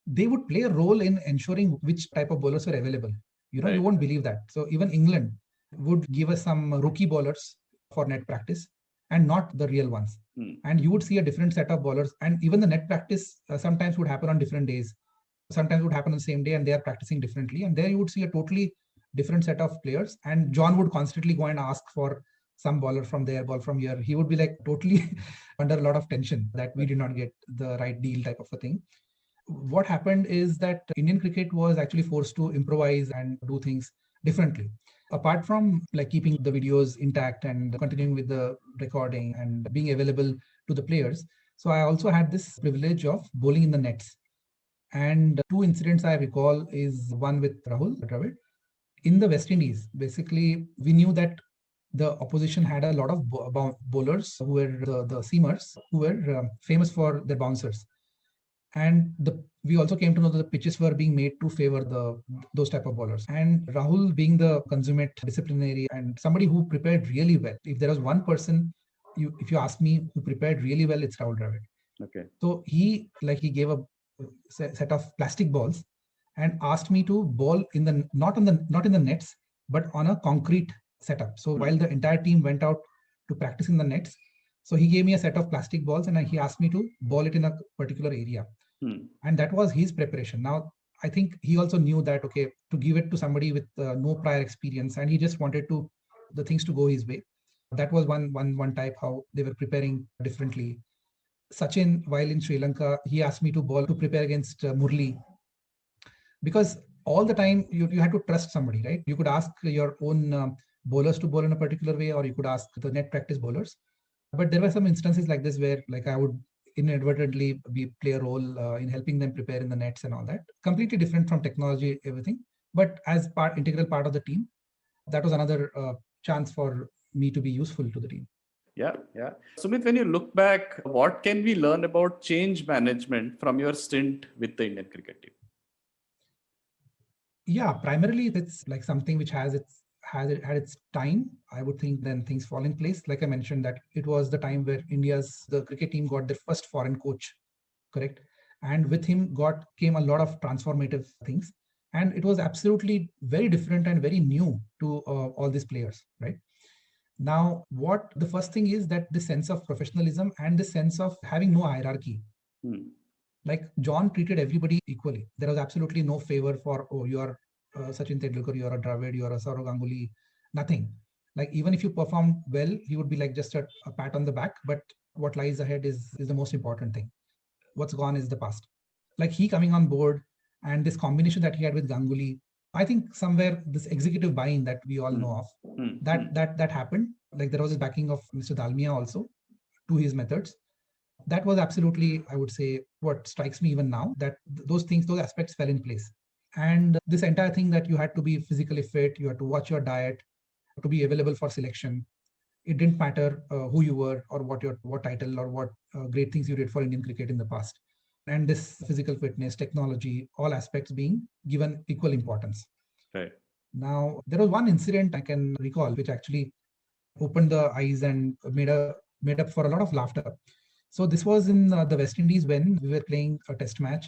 they would play a role in ensuring which type of bowlers were available. You won't believe that. So even England would give us some rookie bowlers for net practice and not the real ones. And you would see a different set of bowlers, and even the net practice sometimes would happen on different days, sometimes would happen on the same day, and they are practicing differently, and there you would see a totally different set of players. And John would constantly go and ask for some bowler from there, ball from here. He would be like totally under a lot of tension that we did not get the right deal, type of a thing. What happened is that Indian cricket was actually forced to improvise and do things differently. Apart from like keeping the videos intact and continuing with the recording and being available to the players, so I also had this privilege of bowling in the nets. And two incidents I recall is one with Rahul Dravid in the West Indies. Basically, we knew that the opposition had a lot of bowlers who were the seamers, who were famous for their bouncers. And we also came to know that the pitches were being made to favor those type of bowlers. And Rahul, being the consummate disciplinary and somebody who prepared really well, if there was one person, if you ask me, who prepared really well, it's Rahul Dravid. Okay. So he gave a set of plastic balls and asked me to bowl in the not in the nets, but on a concrete setup. So while the entire team went out to practice in the nets, so he gave me a set of plastic balls and he asked me to bowl it in a particular area. And that was his preparation. Now, I think he also knew that, okay, to give it to somebody with no prior experience, and he just wanted the things to go his way. That was one type, how they were preparing differently. Sachin, while in Sri Lanka, he asked me to prepare against Murli, because all the time you had to trust somebody, right? You could ask your own bowlers to bowl in a particular way, or you could ask the net practice bowlers. But there were some instances like this where like I would inadvertently play a role in helping them prepare in the nets and all that. Completely different from technology, everything. But as integral part of the team, that was another chance for me to be useful to the team. Yeah. Sumit, when you look back, what can we learn about change management from your stint with the Indian cricket team? Yeah, primarily it's like something which had its time. I would think then things fall in place. Like I mentioned, that it was the time where the cricket team got their first foreign coach, correct? And with him came a lot of transformative things. And it was absolutely very different and very new to all these players, right? Now, what the first thing is that the sense of professionalism and the sense of having no hierarchy. Like John treated everybody equally. There was absolutely no favor for, oh, you are Sachin Tendulkar, you are a Dravid, you are a Saurav Ganguly, nothing. Like even if you performed well, he would be like just a pat on the back. But what lies ahead is the most important thing. What's gone is the past. Like he coming on board and this combination that he had with Ganguly, I think somewhere this executive buy-in that we all know of, that happened. Like there was this backing of Mr. Dalmia also to his methods. That was absolutely, I would say, what strikes me even now, that those aspects fell in place. And this entire thing that you had to be physically fit, you had to watch your diet, to be available for selection. It didn't matter who you were or what title or what great things you did for Indian cricket in the past. And this physical fitness, technology, all aspects being given equal importance. Right. Now, there was one incident I can recall which actually opened the eyes and made up for a lot of laughter. So this was in the West Indies when we were playing a test match.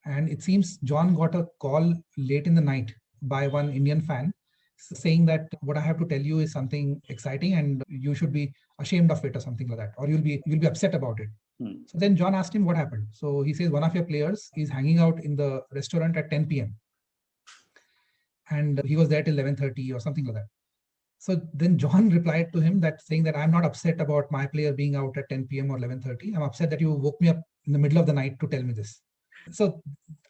And it seems John got a call late in the night by one Indian fan saying that what I have to tell you is something exciting and you should be ashamed of it or something like that, or you'll be upset about it. So then John asked him what happened. So he says one of your players is hanging out in the restaurant at 10 p.m. and he was there till 11:30 or something like that. So then John replied to him that saying that I'm not upset about my player being out at 10 p.m. or 11:30. I'm upset that you woke me up in the middle of the night to tell me this. So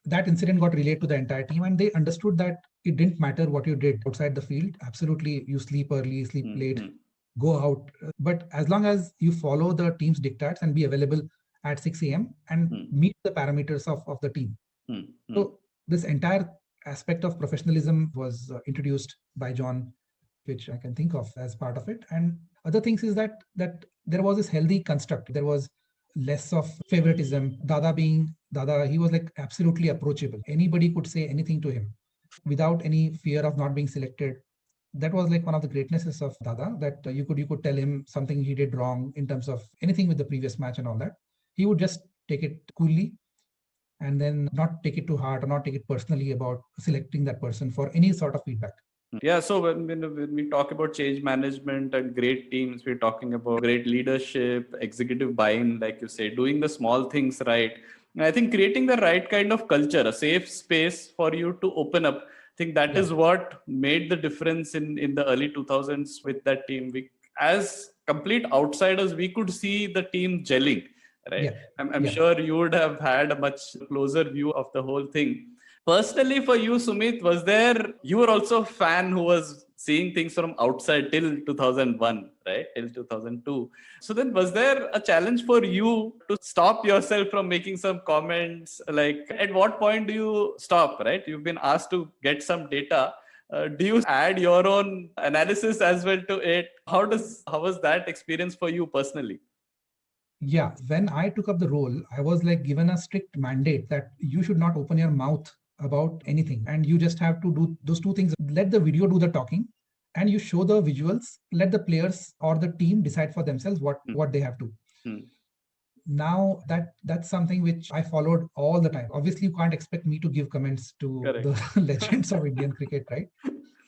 that incident got relayed to the entire team and they understood that it didn't matter what you did outside the field. Absolutely, you sleep early, sleep late, go out. But as long as you follow the team's diktats and be available at 6 a.m. and meet the parameters of the team. So this entire aspect of professionalism was introduced by John, which I can think of as part of it. And other things is that there was this healthy construct. There was less of favoritism. Dada, he was like absolutely approachable. Anybody could say anything to him without any fear of not being selected. That was like one of the greatnesses of Dada, that you could tell him something he did wrong in terms of anything with the previous match and all that. He would just take it coolly and then not take it to heart or not take it personally about selecting that person for any sort of feedback. Yeah, so when we talk about change management and great teams, we're talking about great leadership, executive buy-in, like you say, doing the small things right. And I think creating the right kind of culture, a safe space for you to open up. I think that Yeah. is what made the difference in the early 2000s with that team. We, as complete outsiders, we could see the team gelling, right? Yeah. I'm Yeah. sure you would have had a much closer view of the whole thing. Personally, for you, Sumit, was there, you were also a fan who was seeing things from outside till 2001, right? Till 2002. So then, was there a challenge for you to stop yourself from making some comments? Like, at what point do you stop, right? You've been asked to get some data. Do you add your own analysis as well to it? How was that experience for you personally? Yeah. When I took up the role, I was like given a strict mandate that you should not open your mouth about anything. And you just have to do those two things. Let the video do the talking and you show the visuals. Let the players or the team decide for themselves what they have to. Hmm. Now that's something which I followed all the time. Obviously, you can't expect me to give comments to Correct. the legends of Indian cricket, right?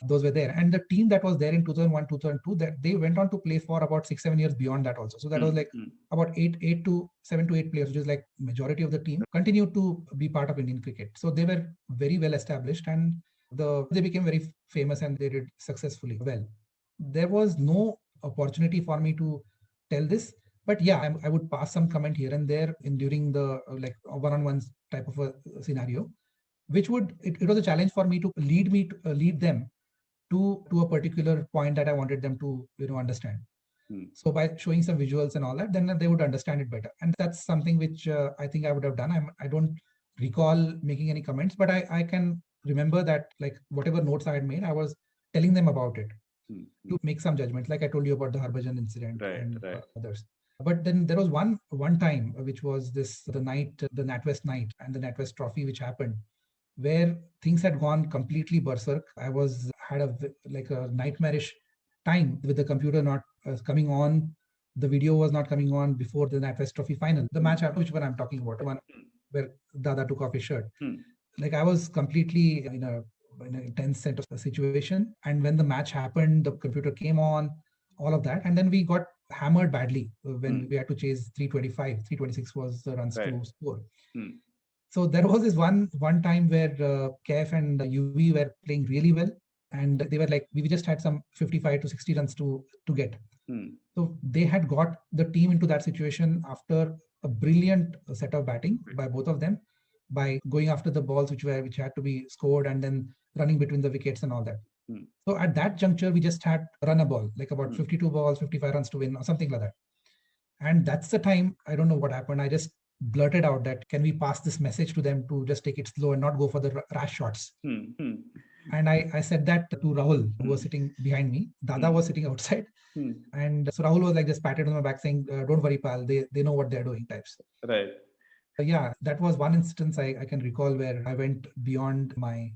Those were there, and the team that was there in 2001 2002, that they went on to play for about 6-7 years beyond that also. So that was like about 7 to 8 players, which is like majority of the team continued to be part of Indian cricket. So they were very well established, and they became very famous, and they did successfully well. There was no opportunity for me to tell this, but yeah, I would pass some comment here and there in during the like one-on-one type of a scenario, which it was a challenge for me to lead them to a particular point that I wanted them to understand. So by showing some visuals and all that, then they would understand it better. And that's something which I think I would have done. I don't recall making any comments, but I can remember that like whatever notes I had made, I was telling them about it to make some judgments. Like I told you about the Harbhajan incident Right, and right. others. But then there was one time which was the night, the NatWest night and the NatWest trophy, which happened where things had gone completely berserk. I had like a nightmarish time with the computer not coming on. The video was not coming on before the NatWest Trophy final. The match, which one I'm talking about, the one where Dada took off his shirt. Like I was completely in a tense set of situation. And when the match happened, the computer came on, all of that, and then we got hammered badly when we had to chase 325. 326 was the runs to score. So there was this one time where KF and UV were playing really well, and they were like, we just had some 55 to 60 runs to get. So they had got the team into that situation after a brilliant set of batting by both of them, by going after the balls which had to be scored and then running between the wickets and all that. So at that juncture, we just had run a ball, like about 52 balls, 55 runs to win or something like that. And that's the time, I don't know what happened. I just blurted out that, can we pass this message to them to just take it slow and not go for the rash shots? And I said that to Rahul, who was sitting behind me. Dada was sitting outside. And so Rahul was like just patted on my back saying, don't worry, pal, they know what they're doing types. Right. Yeah, that was one instance I can recall where I went beyond my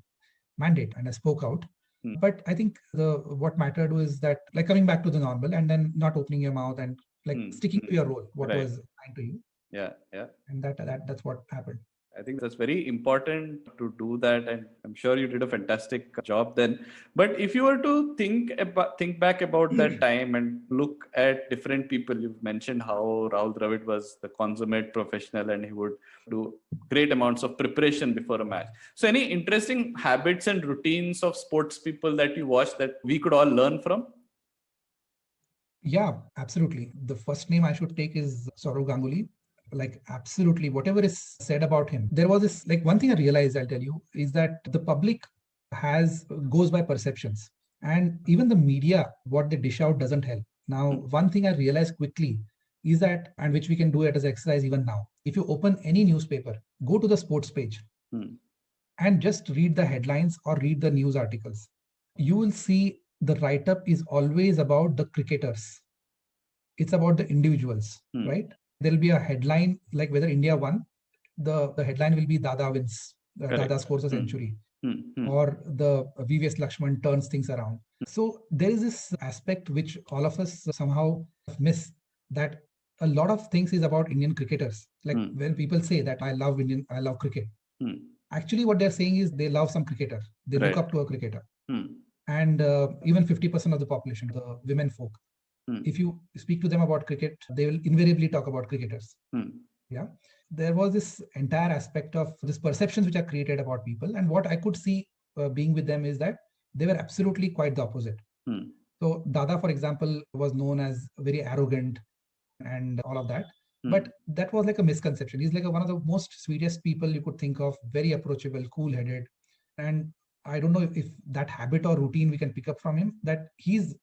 mandate and I spoke out. But I think what mattered was that, like, coming back to the normal and then not opening your mouth and like sticking to your role, what was assigned to you. Yeah, yeah. And that's what happened. I think that's very important to do that, and I'm sure you did a fantastic job then. But if you were to think back about that time and look at different people, you've mentioned how Rahul Dravid was the consummate professional and he would do great amounts of preparation before a match. So, any interesting habits and routines of sports people that you watch that we could all learn from? Yeah, absolutely. The first name I should take is Saurav Ganguly. Like, absolutely, whatever is said about him. There was this, like, one thing I realized, I'll tell you, is that the public goes by perceptions. And even the media, what they dish out doesn't help. Now, one thing I realized quickly is that, and which we can do it as exercise even now. If you open any newspaper, go to the sports page and just read the headlines or read the news articles. You will see the write-up is always about the cricketers. It's about the individuals, right? There'll be a headline like whether India won. The headline will be Dada wins, Dada scores a century, or the VVS Lakshman turns things around. So there is this aspect which all of us somehow miss, that a lot of things is about Indian cricketers. Like Hmm. when people say that I love cricket. Hmm. Actually, what they're saying is they love some cricketer. They look Right. up to a cricketer. Hmm. And even 50% of the population, the women folk, Hmm. if you speak to them about cricket, they will invariably talk about cricketers. Hmm. Yeah. There was this entire aspect of this perceptions which are created about people. And what I could see being with them is that they were absolutely quite the opposite. Hmm. So Dada, for example, was known as very arrogant and all of that. Hmm. But that was like a misconception. He's like one of the most sweetest people you could think of, very approachable, cool-headed. And I don't know if that habit or routine we can pick up from him, that his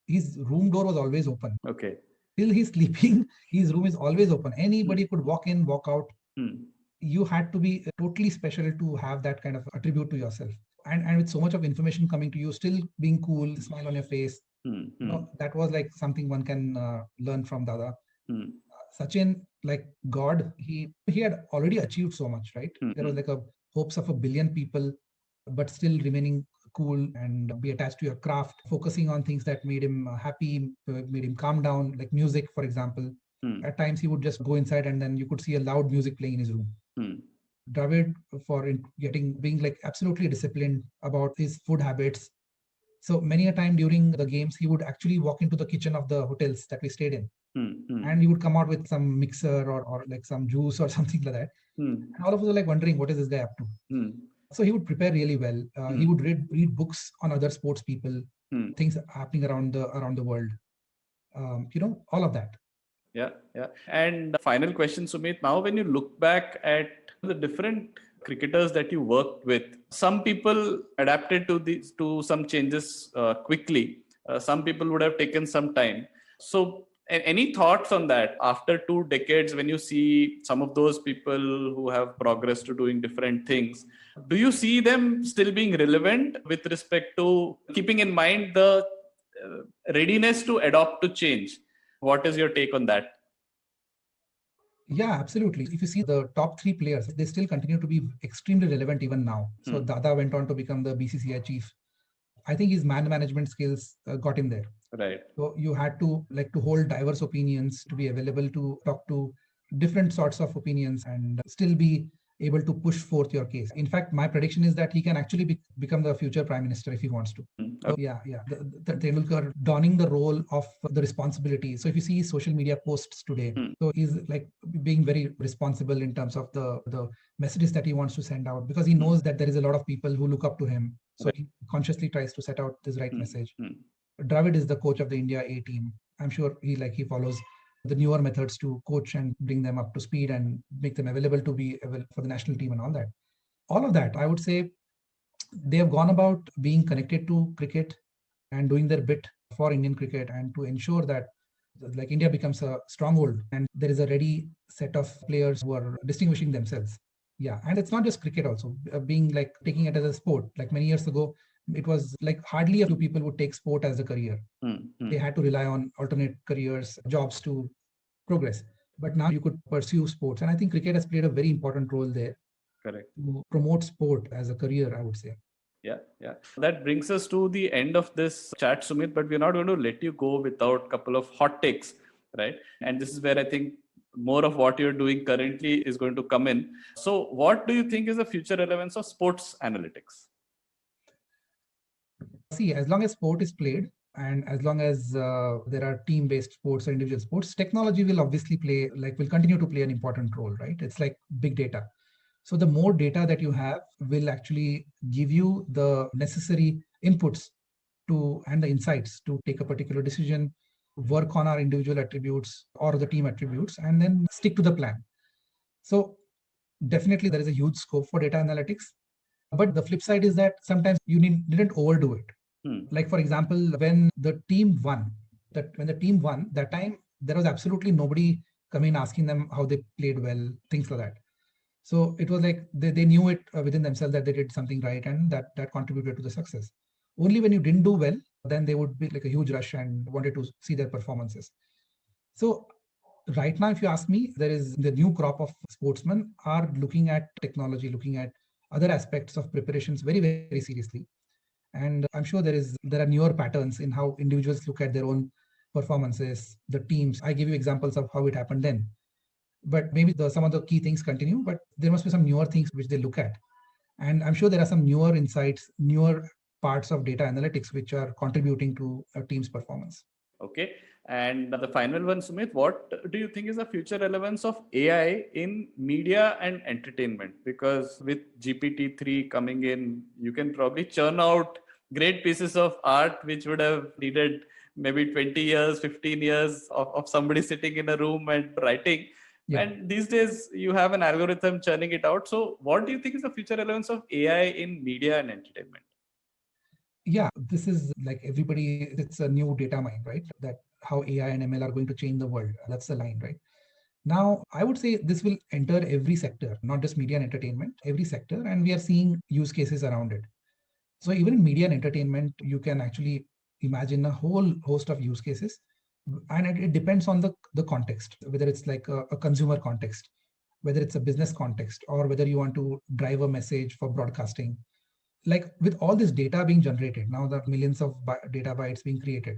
room door was always open. Okay. Till he's sleeping, his room is always open. Anybody could walk in, walk out. Hmm. You had to be totally special to have that kind of attribute to yourself. And with so much of information coming to you, still being cool, smile on your face, Hmm. you Hmm. know, that was like something one can learn from Dada. Hmm. Sachin, like God, he had already achieved so much, right? There was Hmm. like a hopes of a billion people, but still remaining cool and be attached to your craft, focusing on things that made him happy, made him calm down, like music, for example. Hmm. At times he would just go inside and then you could see a loud music playing in his room. Hmm. Dravid for being like absolutely disciplined about his food habits. So many a time during the games, he would actually walk into the kitchen of the hotels that we stayed in, Hmm. Hmm. and he would come out with some mixer or like some juice or something like that. Hmm. And all of us were like wondering, what is this guy up to? Hmm. So he would prepare really well. He Hmm. would read books on other sports people, Hmm. things happening around the world. All of that. Yeah, yeah. And final question, Sumit. Now, when you look back at the different cricketers that you worked with, some people adapted to some changes quickly. Some people would have taken some time. So, any thoughts on that after 2 decades when you see some of those people who have progressed to doing different things? Do you see them still being relevant with respect to keeping in mind the readiness to adopt to change? What is your take on that? Yeah, absolutely. If you see the top three players, they still continue to be extremely relevant even now. So Dada went on to become the BCCI chief. I think his man management skills got him there. Right. So you had to like to hold diverse opinions, to be available to talk to different sorts of opinions and still be able to push forth your case. In fact, my prediction is that he can actually become the future prime minister if he wants to. So Okay. yeah. The Tendulkar donning the role of the responsibility. So if you see his social media posts today, so he's like being very responsible in terms of the messages that he wants to send out, because he knows that there is a lot of people who look up to him. So he consciously tries to set out this right message. Dravid is the coach of the India A team. I'm sure he follows the newer methods to coach and bring them up to speed and make them available to be available for the national team and all that. All of that, I would say, they have gone about being connected to cricket and doing their bit for Indian cricket and to ensure that like India becomes a stronghold and there is a ready set of players who are distinguishing themselves. Yeah, and it's not just cricket also being like taking it as a sport. Like many years ago, it was like hardly a few people would take sport as a career. They had to rely on alternate careers, jobs to progress. But now you could pursue sports, and I think cricket has played a very important role there Correct. to promote sport as a career, I would say. Yeah, yeah. That brings us to the end of this chat, Sumit, but we're not going to let you go without a couple of hot takes, right? And this is where I think more of what you're doing currently is going to come in. So, what do you think is the future relevance of sports analytics? See, as long as sport is played and as long as there are team-based sports or individual sports, technology will obviously will continue to play an important role, right? It's like big data. So the more data that you have will actually give you the necessary inputs and the insights to take a particular decision, work on our individual attributes or the team attributes, and then stick to the plan. So definitely there is a huge scope for data analytics. But the flip side is that sometimes you didn't overdo it. Like, for example, when the team won, that time there was absolutely nobody coming asking them how they played well, things like that. So it was like they knew it within themselves that they did something right and that contributed to the success. Only when you didn't do well, then they would be like a huge rush and wanted to see their performances. So right now, if you ask me, there is the new crop of sportsmen are looking at technology, looking at other aspects of preparations very, very seriously. And I'm sure there are newer patterns in how individuals look at their own performances, the teams. I give you examples of how it happened then. But maybe some of the key things continue, but there must be some newer things which they look at. And I'm sure there are some newer insights, newer parts of data analytics which are contributing to a team's performance. Okay. And the final one, Sumit, what do you think is the future relevance of AI in media and entertainment? Because with GPT-3 coming in, you can probably churn out great pieces of art which would have needed maybe 20 years, 15 years of somebody sitting in a room and writing. Yeah. And these days you have an algorithm churning it out. So what do you think is the future relevance of AI in media and entertainment? Yeah, this is like everybody, it's a new data mine, right? That how AI and ML are going to change the world. That's the line, right? Now, I would say this will enter every sector, not just media and entertainment, every sector, and we are seeing use cases around it. So even in media and entertainment, you can actually imagine a whole host of use cases. And it depends on the context, whether it's like a consumer context, whether it's a business context, or whether you want to drive a message for broadcasting. Like with all this data being generated, now the millions of data bytes being created.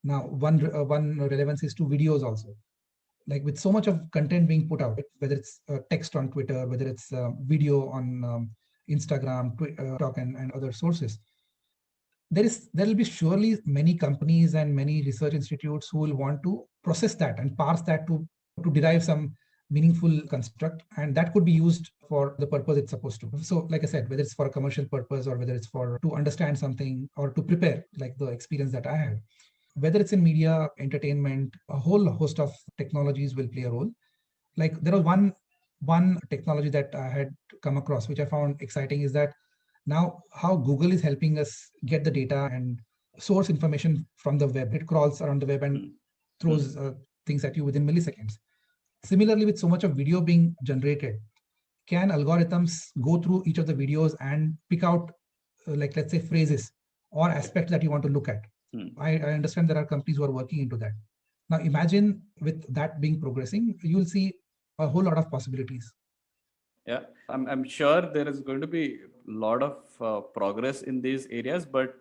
Now, one relevance is to videos also. Like with so much of content being put out, whether it's text on Twitter, whether it's video on Instagram, TikTok, and other sources, there will be surely many companies and many research institutes who will want to process that and parse that to derive some meaningful construct, and that could be used for the purpose it's supposed to. So like I said, whether it's for a commercial purpose or whether it's for to understand something or to prepare, like the experience that I had, whether it's in media, entertainment, a whole host of technologies will play a role. Like there was one technology that I had come across, which I found exciting, is that now how Google is helping us get the data and source information from the web. It crawls around the web and throws things at you within milliseconds. Similarly, with so much of video being generated, can algorithms go through each of the videos and pick out, like let's say, phrases or aspects that you want to look at? I understand there are companies who are working into that. Now, imagine with that being progressing, you will see a whole lot of possibilities. Yeah, I'm sure there is going to be a lot of progress in these areas, but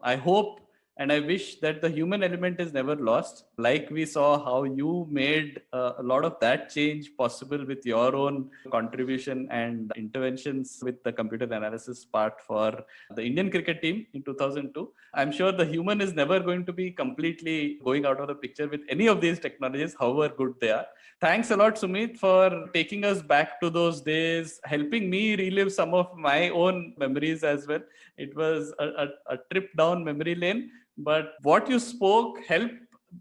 I hope and I wish that the human element is never lost. Like we saw how you made a lot of that change possible with your own contribution and interventions with the computer analysis part for the Indian cricket team in 2002. I'm sure the human is never going to be completely going out of the picture with any of these technologies, however good they are. Thanks a lot, Sumeet, for taking us back to those days, helping me relive some of my own memories as well. It was a trip down memory lane, but what you spoke helped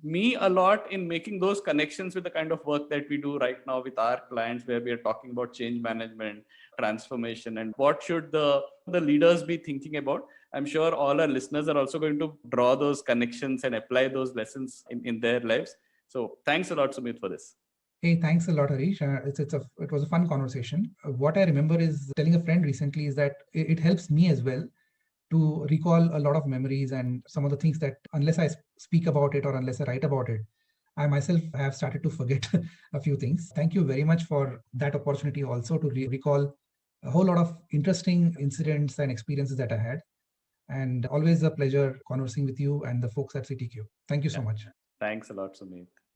me a lot in making those connections with the kind of work that we do right now with our clients, where we are talking about change management, transformation, and what should the leaders be thinking about. I'm sure all our listeners are also going to draw those connections and apply those lessons in their lives. So thanks a lot, Sumeet, for this. Hey, thanks a lot, Harish. It was a fun conversation. What I remember is telling a friend recently is that it helps me as well to recall a lot of memories and some of the things that unless I speak about it or unless I write about it, I myself have started to forget a few things. Thank you very much for that opportunity also to recall a whole lot of interesting incidents and experiences that I had. And always a pleasure conversing with you and the folks at CTQ. Thank you so much. Thanks a lot, Sumeet.